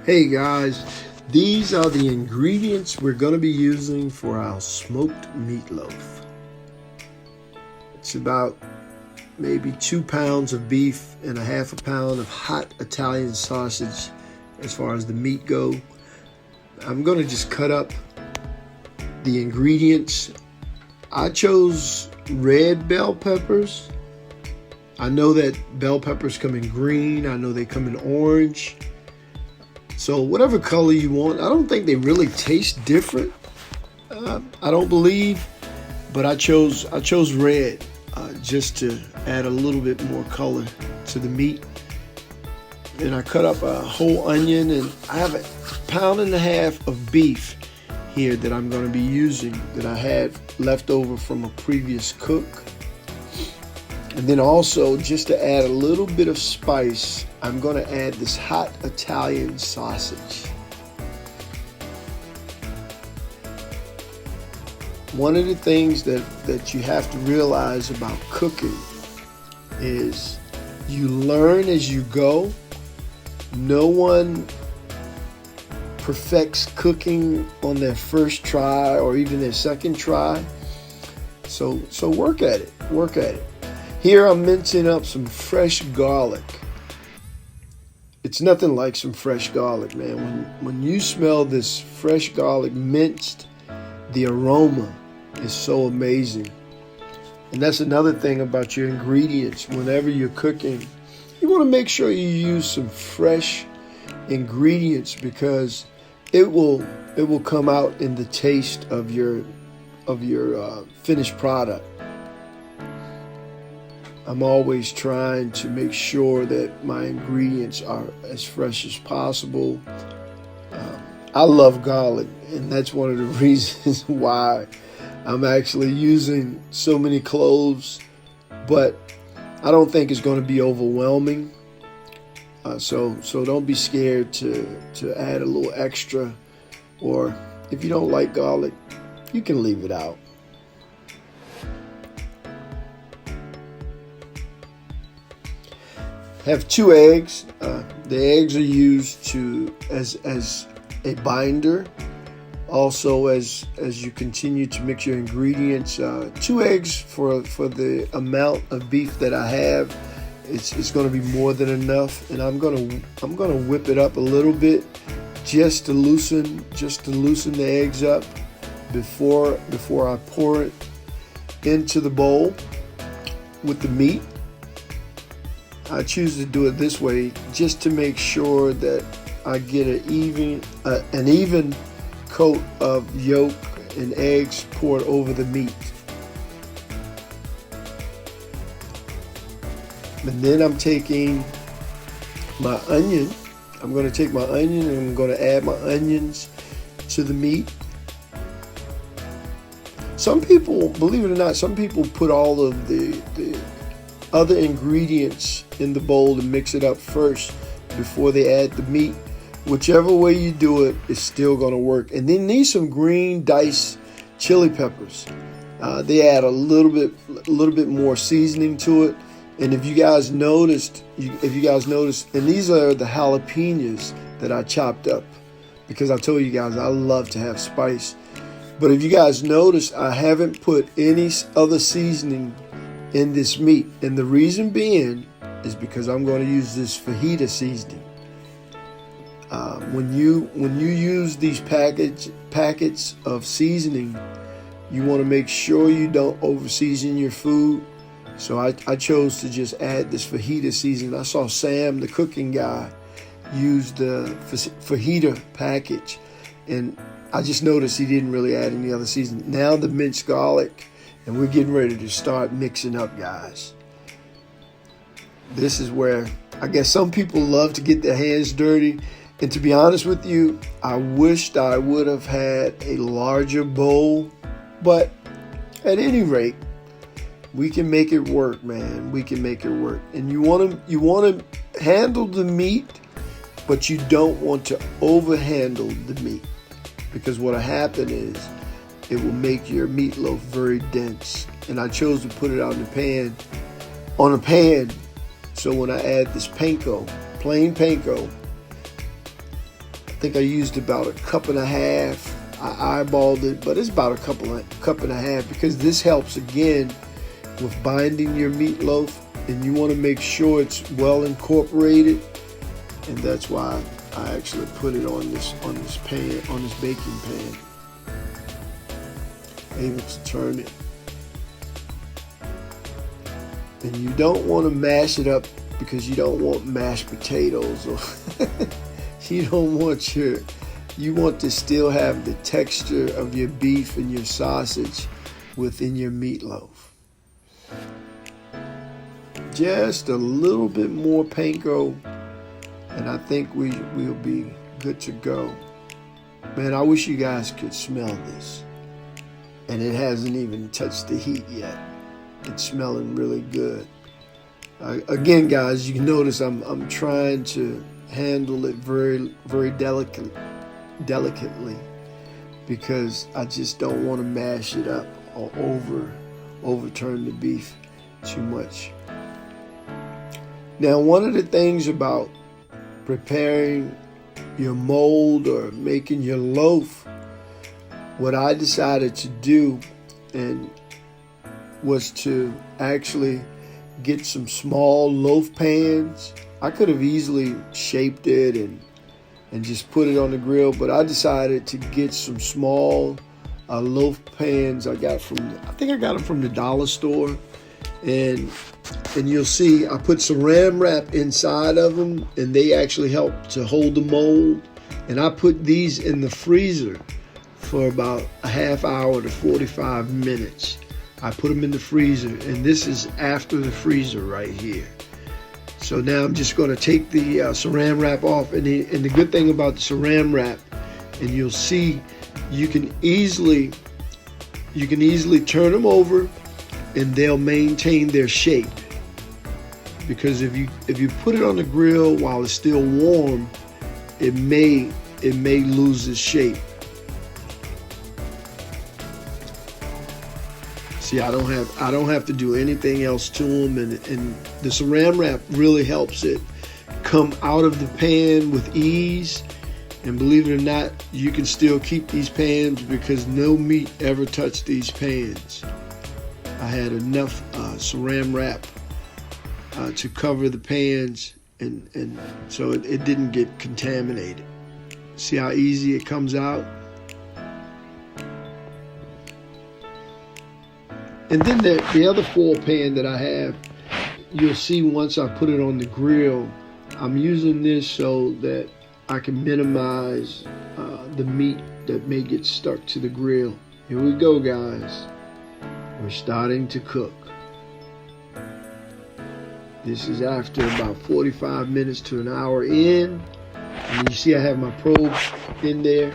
Hey guys, these are the ingredients we're going to be using for our smoked meatloaf. It's about maybe 2 pounds of beef and a half a pound of hot Italian sausage as far as the meat go. I'm going to just cut up the ingredients. I chose red bell peppers. I know that bell peppers come in green. I know they come in orange. So whatever color you want. I don't think they really taste different. I don't believe, but I chose red just to add a little bit more color to the meat. And I cut up a whole onion, and I have 1.5 pounds of beef here that I'm going to be using that I had left over from a previous cook. And then also, just to add a little bit of spice, I'm going to add this hot Italian sausage. One of the things that you have to realize about cooking is you learn as you go. No one perfects cooking on their first try or even their second try. So work at it. Here I'm mincing up some fresh garlic. It's nothing like some fresh garlic, man. When you smell this fresh garlic minced, the aroma is so amazing. And that's another thing about your ingredients. Whenever you're cooking, you want to make sure you use some fresh ingredients because it will come out in the taste of your finished product. I'm always trying to make sure that my ingredients are as fresh as possible. I love garlic, and that's one of the reasons why I'm actually using so many cloves, but I don't think it's going to be overwhelming. So don't be scared to add a little extra, or if you don't like garlic, you can leave it out. Have 2 eggs. The eggs are used as a binder. Also, as you continue to mix your ingredients, 2 eggs for the amount of beef that I have. It's going to be more than enough, and I'm gonna whip it up a little bit just to loosen the eggs up before I pour it into the bowl with the meat. I choose to do it this way just to make sure that I get an even coat of yolk and eggs poured over the meat. And then I'm taking my onion. I'm going to take my onion and I'm going to add my onions to the meat. Some people, believe it or not, some people put all of the other ingredients in the bowl and mix it up first before they add the meat. Whichever way you do it, it's still going to work. And then need some green diced chili peppers. They add a little bit more seasoning to it. And if you guys noticed, and these are the jalapeños that I chopped up because I told you guys I love to have spice. But if you guys noticed, I haven't put any other seasoning in this meat, and the reason being is because I'm going to use this fajita seasoning. When you use these packets of seasoning, you want to make sure you don't over season your food. So I chose to just add this fajita seasoning. I saw Sam, the cooking guy, use the fajita package, and I just noticed he didn't really add any other seasoning. Now the minced garlic, and we're getting ready to start mixing up, guys. This is where I guess some people love to get their hands dirty. And to be honest with you, I wished I would have had a larger bowl. But at any rate, we can make it work, man. We can make it work. And you want to handle the meat, but you don't want to overhandle the meat. Because what'll happen is it will make your meatloaf very dense. And I chose to put it on a pan. So when I add this panko, plain panko, think I used about a cup and a half. I eyeballed it, but it's about a cup and a half, because this helps again with binding your meatloaf, and you want to make sure it's well incorporated, and that's why I actually put it on this pan, on this baking pan. Able to turn it. And you don't want to mash it up, because you don't want mashed potatoes, or you don't want you want to still have the texture of your beef and your sausage within your meatloaf. Just a little bit more panko, and I think we'll be good to go. Man, I wish you guys could smell this. And it hasn't even touched the heat yet. It's smelling really good. Again, guys, you can notice I'm trying to handle it very, very delicately, because I just don't want to mash it up or overturn the beef too much. Now, one of the things about preparing your mold or making your loaf, what I decided to do was to actually get some small loaf pans. I could have easily shaped it and just put it on the grill, but I decided to get some small loaf pans. I think I got them from the dollar store, and you'll see I put Saran wrap inside of them, and they actually help to hold the mold. And I put these in the freezer for about a half hour to 45 minutes. I put them in the freezer, and this is after the freezer right here. So now I'm just going to take the Saran wrap off, and the good thing about the Saran wrap, and you'll see you can easily turn them over, and they'll maintain their shape. Because if you put it on the grill while it's still warm, it may lose its shape. See, I don't have to do anything else to them, and the Saran wrap really helps it come out of the pan with ease. And believe it or not, you can still keep these pans, because no meat ever touched these pans. I had enough Saran wrap to cover the pans, and so it didn't get contaminated. See how easy it comes out? And then the other foil pan that I have, you'll see once I put it on the grill, I'm using this so that I can minimize the meat that may get stuck to the grill. Here we go, guys. We're starting to cook. This is after about 45 minutes to an hour in. And you see I have my probe in there.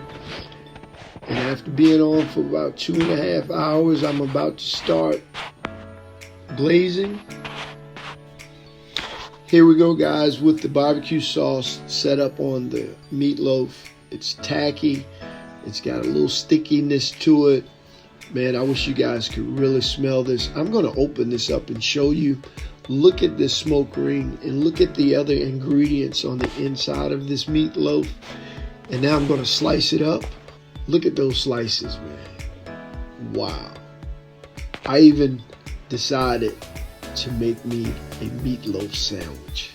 And after being on for about 2.5 hours, I'm about to start glazing. Here we go, guys, with the barbecue sauce set up on the meatloaf. It's tacky. It's got a little stickiness to it. Man, I wish you guys could really smell this. I'm going to open this up and show you. Look at this smoke ring, and look at the other ingredients on the inside of this meatloaf. And now I'm going to slice it up. Look at those slices, man. Wow. I even decided to make me a meatloaf sandwich.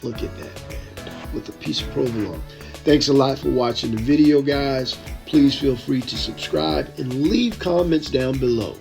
Look at that, man. With a piece of provolone. Thanks a lot for watching the video, guys. Please feel free to subscribe and leave comments down below.